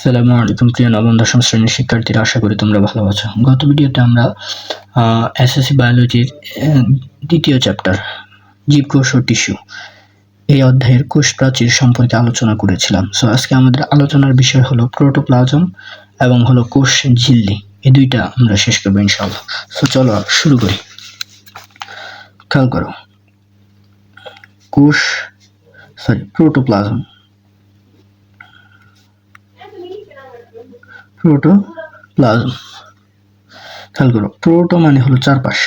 আসসালামু আলাইকুম প্রিয় নবম দশম শ্রেণীর শিক্ষার্থীরা, আশা করি তোমরা ভালো আছো। গত ভিডিওতে আমরা এসএসসি বায়োলজির দ্বিতীয় চ্যাপ্টার জীবকোষ ও টিস্যু এই অধ্যায়ের কোষ প্রাচীর সম্পর্কে আলোচনা করেছিলাম। সো আজকে আমাদের আলোচনার বিষয় হলো প্রোটোপ্লাজম এবং হলো কোষ ঝিল্লি। এই দুইটা আমরা শেষ করবো ইনশাআল্লাহ। সো চলো শুরু করি। খেয়াল করো, প্রোটোপ্লাজম খেয়াল করো, প্রোটো মানে হলো চারপাশ,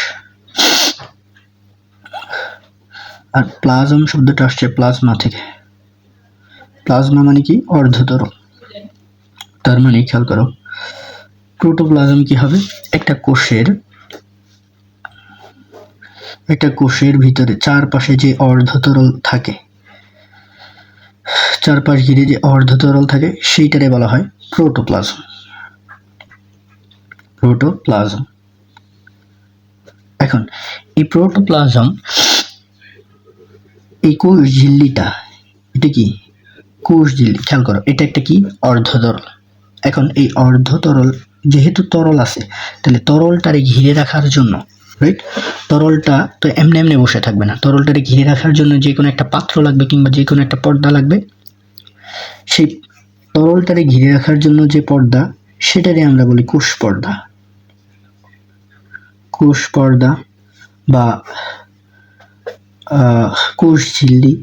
আর প্লাজম শব্দটা আসছে প্লাজমা থেকে। প্লাজমা মানে কি? অর্ধতরল। তার মানে খেয়াল করো, প্রোটোপ্লাজম কি হবে? একটা কোষের ভিতরে চারপাশে যে অর্ধতরল থাকে, চারপাশ ঘিরে যে অর্ধতরল থাকে সেইটারে বলা হয় প্রোটোপ্লাজম। এখন এই প্রোটোপ্লাজম, এই কোষ ঝিল্লিটা, এটা কি? কোষ ঝিল্লি। খেয়াল করো, এটা একটা কি? অর্ধতরল। এখন এই অর্ধতরল যেহেতু তরল আছে, তাহলে তরলটারে ঘিরে রাখার জন্য, রাইট, তরলটা তো এমনি বসে থাকবে না, তরলটারে ঘিরে রাখার জন্য যে কোনো একটা পাত্র লাগবে কিংবা যে কোনো একটা পর্দা লাগবে। সেই তরলটারে ঘিরে রাখার জন্য যে পর্দা, সেটারে আমরা বলি কোষ পর্দা বা কোষ ঝিল্লি,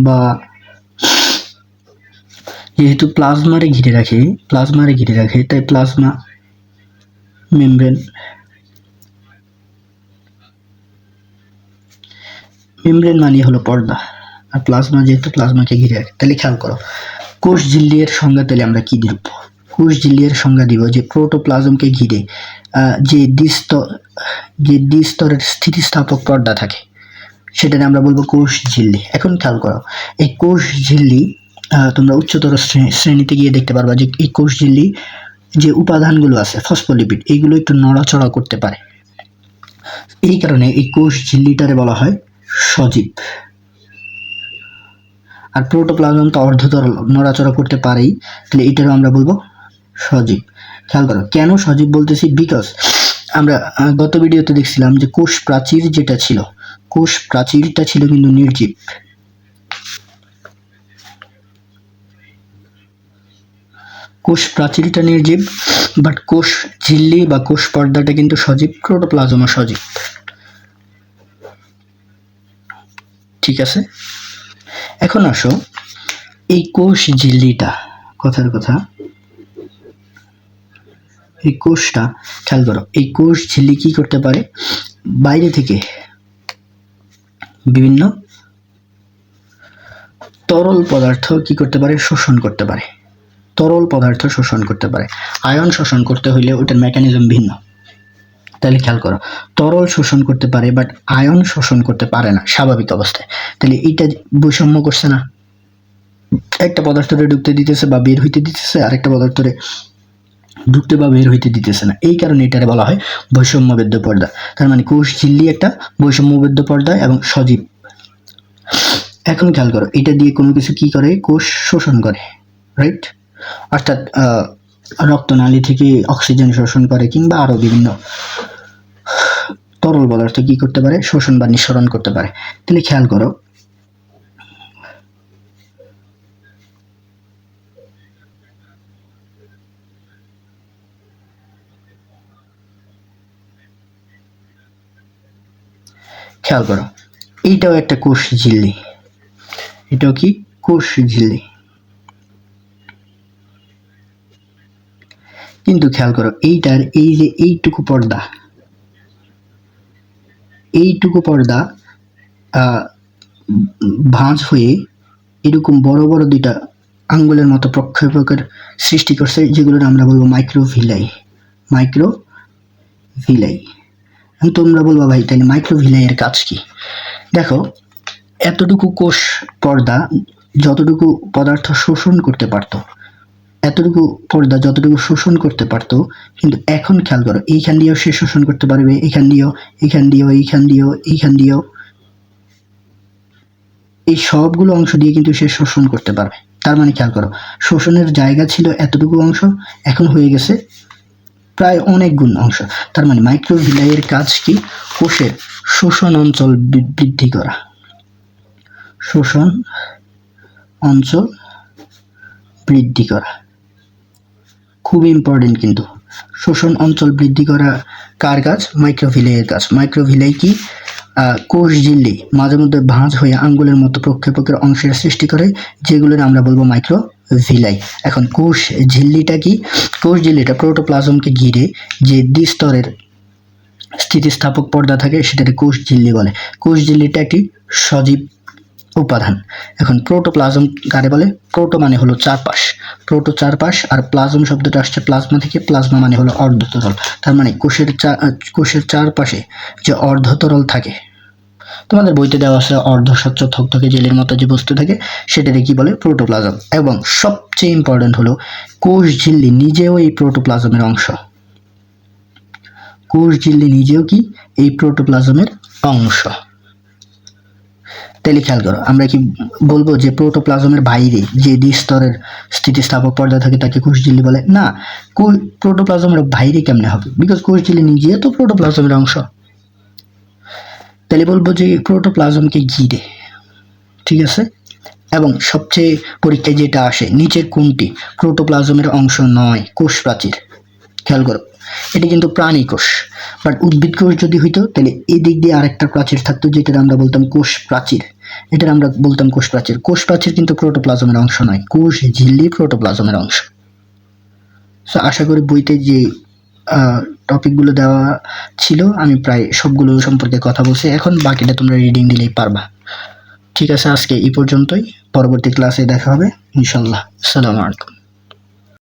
বা যেহেতু প্লাজমারে ঘিরে রাখে তাই প্লাজমা মেমব্রেন মানে হলো পর্দা, আর প্লাজমা যেহেতু প্লাজমাকে ঘিরে রাখে। তাহলে খেয়াল করো, কোষ ঝিল্লির সংজ্ঞা তাহলে আমরা কি দিব? কোষ ঝিল্লির সংজ্ঞা দিব যে প্রোটোপ্লাজমকে ঘিরে যে দ্বিস্তরের স্থিতিস্থাপক পর্দা থাকে, সেটাকে আমরা বলবো কোষ ঝিল্লি। এখন খেয়াল করো, এই কোষ ঝিল্লি তোমরা উচ্চতর শ্রেণীতে গিয়ে দেখতে পারবা যে এই কোষ ঝিল্লি যে উপাদানগুলো আছে, ফসফোলিপিড, এইগুলো একটু নড়াচড়া করতে পারে। এই কারণে এই কোষ ঝিল্লিটারে বলা হয় সজীব। আর প্রোটোপ্লাজম তো অর্ধতরল, নড়াচড়া করতে পারেই, তাহলে এটারও আমরা বলবো সজীব। খেয়াল করো, কেন সজীব বলতেছি? বিকজ আমরা গত ভিডিওতে দেখছিলাম যে কোষ প্রাচীর যেটা ছিল, কোষ প্রাচীরটা ছিল কিন্তু নির্জীব। কোষ প্রাচীরটা নির্জীব, বাট কোষ ঝিল্লি বা কোষ পর্দাটা কিন্তু সজীব। প্রোটোপ্লাজমও সজীব। ঠিক আছে, এখন আসো, এই কোষ ঝিল্লিটা, এই কোষটা, খেয়াল করো, এই কোষ ঝিল্লি কি করতে পারে? বাইরে থেকে বিভিন্ন তরল পদার্থ কি করতে পারে? শোষণ করতে পারে। তরল পদার্থ শোষণ করতে পারে। আয়ন শোষণ করতে হইলে ওটার মেকানিজম ভিন্ন। তাহলে খেয়াল করো, তরল শোষণ করতে পারে বাট আয়ন শোষণ করতে পারে না স্বাভাবিক অবস্থায়। তাহলে এইটা বৈষম্য করছে না? একটা পদার্থরে ঢুকতে দিতেছে বা বের হইতে দিতেছে, আরেকটা পদার্থরে ঢুকতে বা বের হইতে দিতেছে না। এই কারণে এটারে বলা হয় বৈষম্যবেদ্য পর্দা। তার মানে কোষ ঝিল্লি একটা বৈষম্যবেদ্য পর্দা এবং সজীব। এখন খেয়াল করো, এটা দিয়ে কোনো কিছু কি করে? কোষ শোষণ করে, রাইট? অর্থাৎ রক্তনালী থেকে অক্সিজেন শোষণ করে কিংবা আরো বিভিন্ন তরল পদার্থ কি করতে পারে? শোষণ বা নিঃসরণ করতে পারে। তাহলে খেয়াল করো, এইটাও একটা কোষ ঝিল্লি। এটাও কি? কোষ ঝিল্লি। কিন্তু খেয়াল করো, এইটার এই যে এইটুকু পর্দা ভাঁজ হয়ে এরকম বড় বড় দুইটা আঙ্গুলের মতো প্রক্ষেপকের সৃষ্টি করছে, যেগুলোর আমরা বলবো মাইক্রোভিলাই। তোমরা বলবো ভাই তাহলে মাইক্রোভিলাই এর কাজ কি? দেখো, এতটুকু কোষ পর্দা যতটুকু পদার্থ শোষণ করতে পারতো, কিন্তু এখন খেয়াল করো, এইখান দিয়েও সে শোষণ করতে পারবে, এইখান দিয়েও এই সবগুলো অংশ দিয়ে কিন্তু সে শোষণ করতে পারবে। তার মানে খেয়াল করো, শোষণের জায়গা ছিল এতটুকু অংশ, এখন হয়ে গেছে প্রায় অনেক গুণ অংশ। তার মানে মাইক্রোভিলাইয়ের কাজ কি? কোষের শোষণ অঞ্চল বৃদ্ধি করা। শোষণ অঞ্চল বৃদ্ধি করা খুব ইম্পর্টেন্ট কিন্তু। শোষণ অঞ্চল বৃদ্ধি করা কার কাজ? মাইক্রোভিলাইয়ের কাজ। মাইক্রোভিলাই কি? কোষ ঝিল্লি মাঝে মধ্যে ভাঁজ হয়ে আঙ্গুলের মতো প্রক্ষেপকের অংশের সৃষ্টি করে, যেগুলোর আমরা বলবো মাইক্রোভিলাই। এখন কোষ ঝিল্লিটা কি? কোষ ঝিল্লিটা প্রোটোপ্লাজমকে ঘিরে যে দ্বিস্তরের স্থিতিস্থাপক পর্দা থাকে সেটাকে কোষ ঝিল্লি বলে। কোষ ঝিল্লিটা একটি সজীব উপাদান। এখন প্রোটোপ্লাজম কারে বলে? প্রোটো মানে হলো চারপাশ, প্রোটো চারপাশ, আর প্লাজম শব্দটা আসছে প্লাজমা থেকে, প্লাজমা মানে হলো অর্ধতরল। তার মানে কোষের চারপাশে যে অর্ধতরল থাকে, তোমাদের বইতে দেওয়া আছে অর্ধস্বচ্ছ থকথকে জেলের মতো যে বস্তু থাকে সেটাকে কি বলে? প্রোটোপ্লাজম। এবং সবচেয়ে ইম্পর্টেন্ট হলো কোষ ঝিল্লি নিজেও এই প্রোটোপ্লাজমের অংশ। কোষ ঝিল্লি নিজেও কি? এই প্রোটোপ্লাজমের অংশ। তাহলে খেয়াল করো, আমরা কি বলবো যে প্রোটোপ্লাজমের বাইরে যে দ্বিস্তরের স্থিতিস্থাপক পর্দা থাকে তাকে কোষ ঝিল্লি বলে? না, প্রোটোপ্লাজমের বাইরে কেমনে হবে? বিকজ কোষ ঝিল্লি নিজে তো প্রোটোপ্লাজমের অংশ। তাহলে বলবো যে প্রোটোপ্লাজমকে ঘিরে, ঠিক আছে। এবং সবচেয়ে পরীক্ষায় যেটা আসে, নিচের কোনটি প্রোটোপ্লাজমের অংশ নয়? কোষ প্রাচীর। খেয়াল করো, এটা কিন্তু প্রাণী কোষ, বাট উদ্ভিদ কোষ যদি হইতো তাহলে এই দিক দিয়ে আরেকটা প্রাচীর থাকতো, যেটা আমরা বলতাম কোষ প্রাচীর। এটা আমরা বলতাম কোষ প্রাচীর। কোষ প্রাচীর কিন্তু প্রোটোপ্লাজমের অংশ নয়, কোষ ঝিল্লি প্রোটোপ্লাজমের অংশ। সো আশা করি বইতে যে টপিকগুলো দেওয়া ছিল আমি প্রায় সবগুলো সম্পর্কে কথা বলছি, এখন বাকিটা তোমরা রিডিং দিলেই পারবা। ঠিক আছে, আজকে এই পর্যন্তই। পরবর্তী ক্লাসে দেখা হবে ইনশাল্লাহ। আসসালামু আলাইকুম।